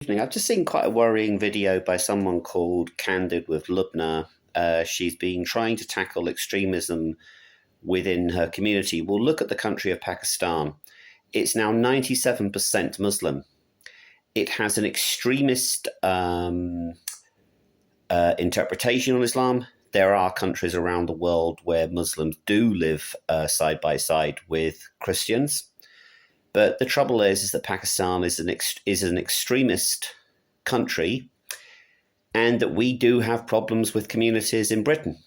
Evening. I've just seen quite a worrying video by someone called Candid with Lubna. She's been trying to tackle extremism within her community. We'll look at the country of Pakistan. It's now 97% Muslim. It has an extremist interpretation on Islam. There are countries around the world where Muslims do live side by side with Christians. But the trouble is that Pakistan is an extremist country, and that we do have problems with communities in Britain.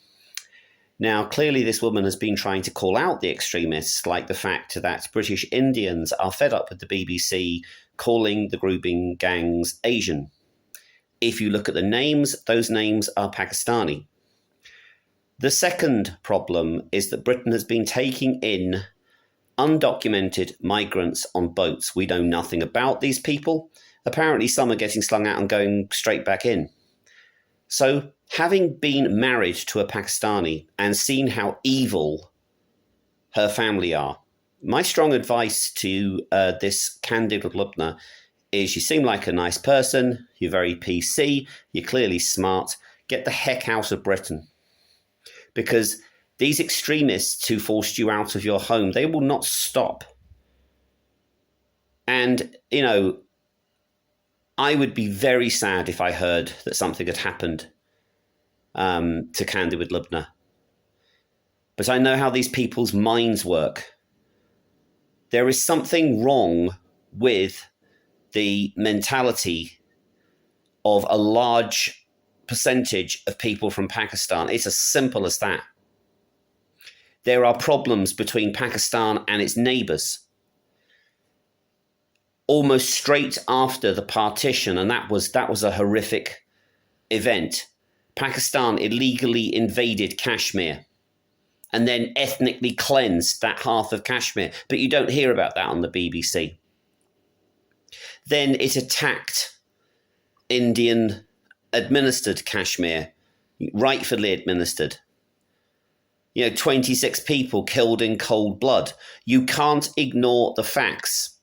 Now, clearly this woman has been trying to call out the extremists, like the fact that British Indians are fed up with the BBC calling the grooming gangs Asian. If you look at the names, those names are Pakistani. The second problem is that Britain has been taking in undocumented migrants on boats. We know nothing about these people. Apparently some are getting slung out and going straight back in. So having been married to a Pakistani and seen how evil her family are, my strong advice to this Candid with Lubna is: you seem like a nice person, you're very PC, you're clearly smart, get the heck out of Britain. Because these extremists who forced you out of your home, they will not stop. And, I would be very sad if I heard that something had happened to Candid with Lubna. But I know how these people's minds work. There is something wrong with the mentality of a large percentage of people from Pakistan. It's as simple as that. There are problems between Pakistan and its neighbours. Almost straight after the partition, and that was a horrific event, Pakistan illegally invaded Kashmir and then ethnically cleansed that half of Kashmir. But you don't hear about that on the BBC. Then it attacked Indian-administered Kashmir, rightfully administered. 26 people killed in cold blood. You can't ignore the facts.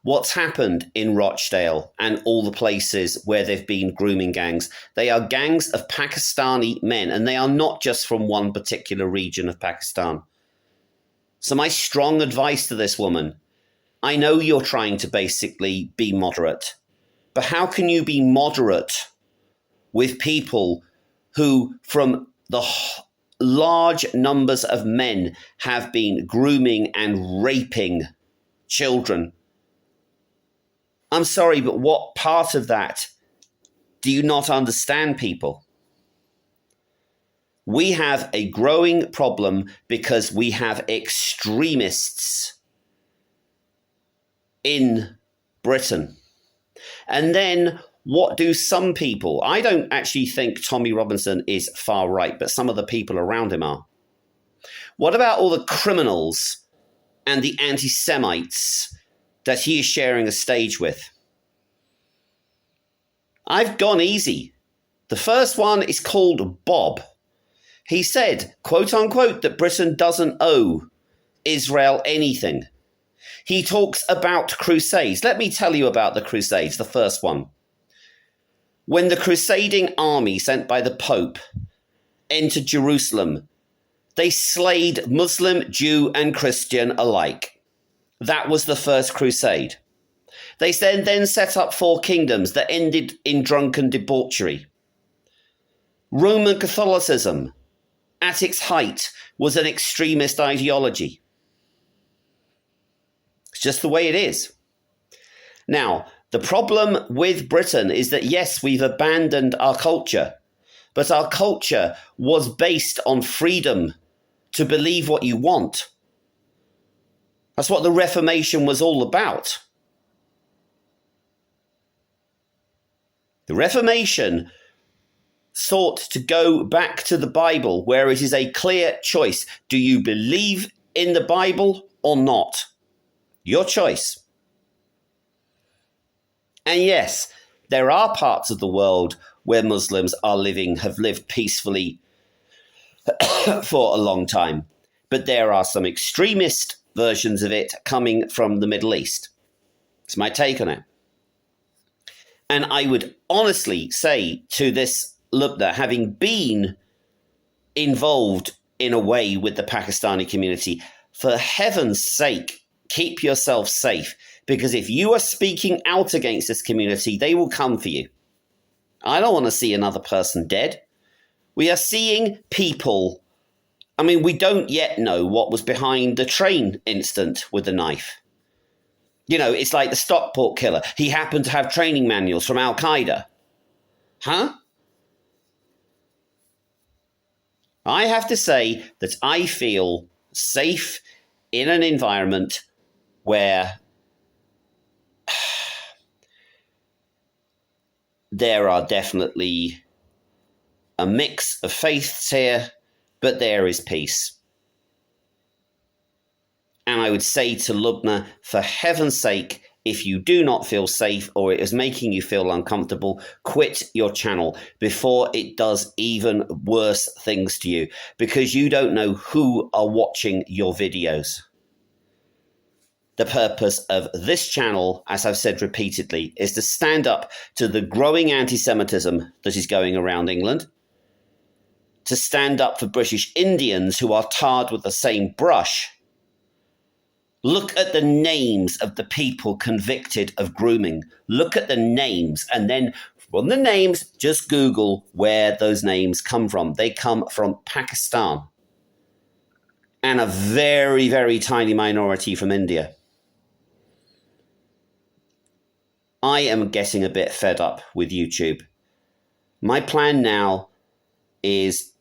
What's happened in Rochdale and all the places where there've been grooming gangs? They are gangs of Pakistani men, and they are not just from one particular region of Pakistan. So my strong advice to this woman: I know you're trying to basically be moderate, but how can you be moderate with people who, from the large numbers of men, have been grooming and raping children? I'm sorry, but what part of that do you not understand, people? We have a growing problem because we have extremists in Britain. And then what do some people? I don't actually think Tommy Robinson is far right, but some of the people around him are. What about all the criminals and the anti-Semites that he is sharing a stage with? I've gone easy. The first one is called Bob. He said, quote unquote, that Britain doesn't owe Israel anything. He talks about crusades. Let me tell you about the crusades, the first one. When the crusading army sent by the Pope entered Jerusalem, they slayed Muslim, Jew, and Christian alike. That was the first crusade. They then set up 4 kingdoms that ended in drunken debauchery. Roman Catholicism, at its height, was an extremist ideology. It's just the way it is. Now, the problem with Britain is that, yes, we've abandoned our culture, but our culture was based on freedom to believe what you want. That's what the Reformation was all about. The Reformation sought to go back to the Bible, where it is a clear choice. Do you believe in the Bible or not? Your choice. And yes, there are parts of the world where Muslims have lived peacefully for a long time. But there are some extremist versions of it coming from the Middle East. It's my take on it. And I would honestly say to this Lubna, having been involved in a way with the Pakistani community, for heaven's sake, keep yourself safe. Because if you are speaking out against this community, they will come for you. I don't want to see another person dead. We are seeing people. I mean, we don't yet know what was behind the train incident with the knife. You know, it's like the Stockport killer. He happened to have training manuals from Al-Qaeda. Huh? I have to say that I feel safe in an environment where there are definitely a mix of faiths here, but there is peace. And I would say to Lubna, for heaven's sake, if you do not feel safe or it is making you feel uncomfortable, quit your channel before it does even worse things to you, because you don't know who are watching your videos. The purpose of this channel, as I've said repeatedly, is to stand up to the growing anti-Semitism that is going around England, to stand up for British Indians who are tarred with the same brush. Look at the names of the people convicted of grooming. Look at the names, and then from the names, just Google where those names come from. They come from Pakistan and a very, very tiny minority from India. I am getting a bit fed up with YouTube. My plan now is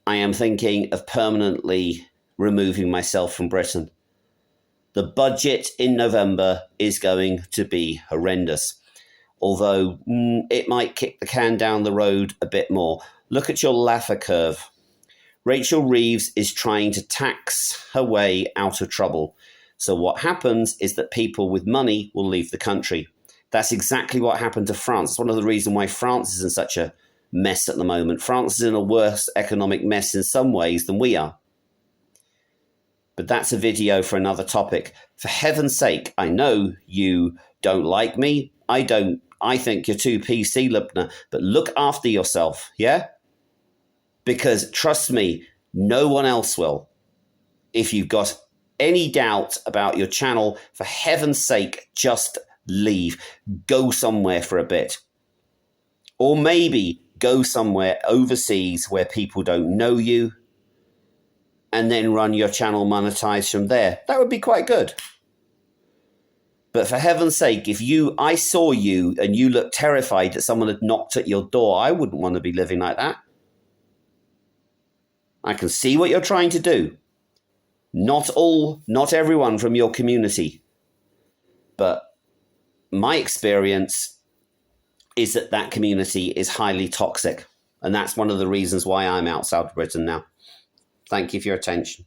I am thinking of permanently removing myself from Britain. The budget in November is going to be horrendous, although it might kick the can down the road a bit more. Look at your Laffer curve. Rachel Reeves is trying to tax her way out of trouble. So what happens is that people with money will leave the country. That's exactly what happened to France. It's one of the reasons why France is in such a mess at the moment. France is in a worse economic mess in some ways than we are. But that's a video for another topic. For heaven's sake, I know you don't like me. I think you're too PC, Lubna. But look after yourself, yeah? Because trust me, no one else will. If you've got any doubt about your channel, for heaven's sake, just leave. Go somewhere for a bit. Or maybe go somewhere overseas where people don't know you, and then run your channel monetized from there. That would be quite good. But for heaven's sake, if I saw you and you looked terrified that someone had knocked at your door, I wouldn't want to be living like that. I can see what you're trying to do. Not everyone from your community. But my experience is that community is highly toxic. And that's one of the reasons why I'm outside Britain now. Thank you for your attention.